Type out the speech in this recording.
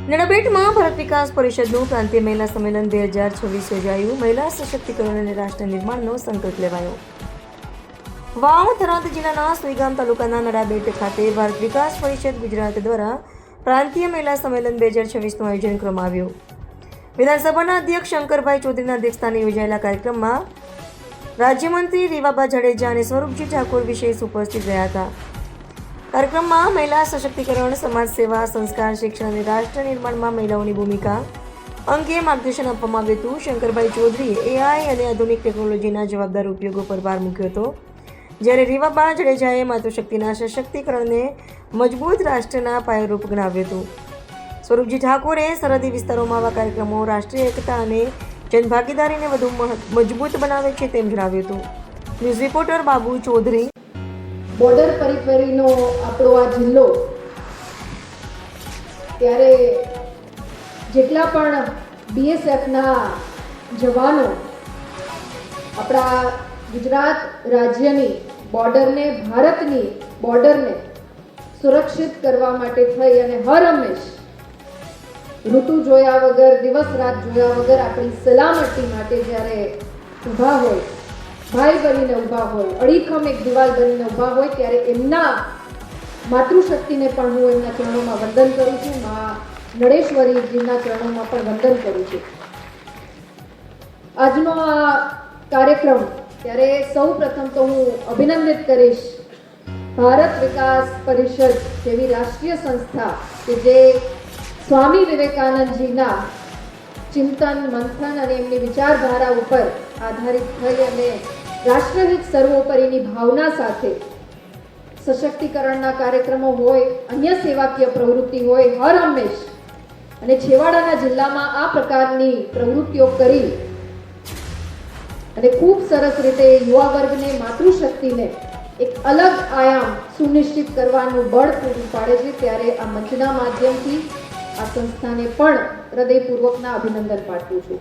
નડાબેટમાં ભારત વિકાસ પરિષદનું પ્રાંતીય મહિલા સંમેલન 2026 યોજાયું. મહિલા સશક્તિકરણ અને રાષ્ટ્ર નિર્માણનો સંકલ્પ લેવાયો. વાવ થરાદ જિલ્લાના સુઈગામ તાલુકાના નડાબેટ ખાતે ભારત વિકાસ પરિષદ ગુજરાત દ્વારા પ્રાંતીય મહિલા સંમેલન 2026નું આયોજન કરવામાં આવ્યું. વિધાનસભાના અધ્યક્ષ શંકરભાઈ ચૌધરીના અધ્યક્ષસ્થાને યોજાયેલા કાર્યક્રમમાં રાજ્યમંત્રી રીવાબા જાડેજા અને સ્વરૂપજી ઠાકોર વિશેષ ઉપસ્થિત રહ્યા હતા. કાર્યક્રમમાં મહિલા સશક્તિકરણ, સમાજ સેવા, સંસ્કાર, શિક્ષણ અને રાષ્ટ્ર નિર્માણમાં મહિલાઓની ભૂમિકા અંગે માર્ગદર્શન આપવામાં આવ્યું હતું. શંકરભાઈ ચૌધરીએ એઆઈ અને આધુનિક ટેકનોલોજીના જવાબદાર ઉપયોગો પર ભાર મૂક્યો હતો, જ્યારે રીવાબા જાડેજાએ માતૃશક્તિના સશક્તિકરણને મજબૂત રાષ્ટ્રના પાયારૂપ ગણાવ્યું હતું. સ્વરૂપજી ઠાકોરે સરહદી વિસ્તારોમાં આવા કાર્યક્રમો રાષ્ટ્રીય એકતા અને જનભાગીદારીને વધુ મજબૂત બનાવે છે તેમ જણાવ્યું હતું. News reporter Babu Chaudhary. Border પરિફેરીનો આપણો આ જિલ્લો, ત્યારે જેટલા પણ બીએસએફના જવાનો આપણા ગુજરાત રાજ્યની બોર્ડરને, ભારતની બોર્ડરને સુરક્ષિત કરવા માટે થઈ અને હર હંમેશ ઋતુ જોયા વગર, દિવસ રાત જોયા વગર આપણી સલામતી માટે જ્યારે ઊભા હોય, ભાઈ બનીને ઊભા હોય, અડીખમ એક દિવાલ બનીને ઊભા હોય, ત્યારે એમના માતૃશક્તિને પણ હું એમના ચરણોમાં વંદન કરું છું. મા નળેશ્વરીજીના ચરણોમાં પણ વંદન કરું છું. આજનો આ કાર્યક્રમ, ત્યારે સૌ પ્રથમ તો હું અભિનંદિત કરીશ ભારત વિકાસ પરિષદ જેવી રાષ્ટ્રીય સંસ્થા કે જે સ્વામી વિવેકાનંદજીના ચિંતન, મંથન અને એમની વિચારધારા ઉપર આધારિત થઈ અને રાષ્ટ્રહિત સર્વોપરીની ભાવના સાથે સશક્તિકરણના કાર્યક્રમો હોય, અન્ય સેવાકીય પ્રવૃત્તિ હોય, હર હંમેશ અને છેવાડાના જિલ્લામાં આ પ્રકારની પ્રવૃત્તિઓ કરી અને ખૂબ સરસ રીતે યુવા વર્ગને, માતૃશક્તિને એક અલગ આયામ સુનિશ્ચિત કરવાનું બળ પૂરું પાડે છે. ત્યારે આ મંચના માધ્યમથી આ સંસ્થાને પણ હૃદયપૂર્વકના અભિનંદન પાઠવું છું.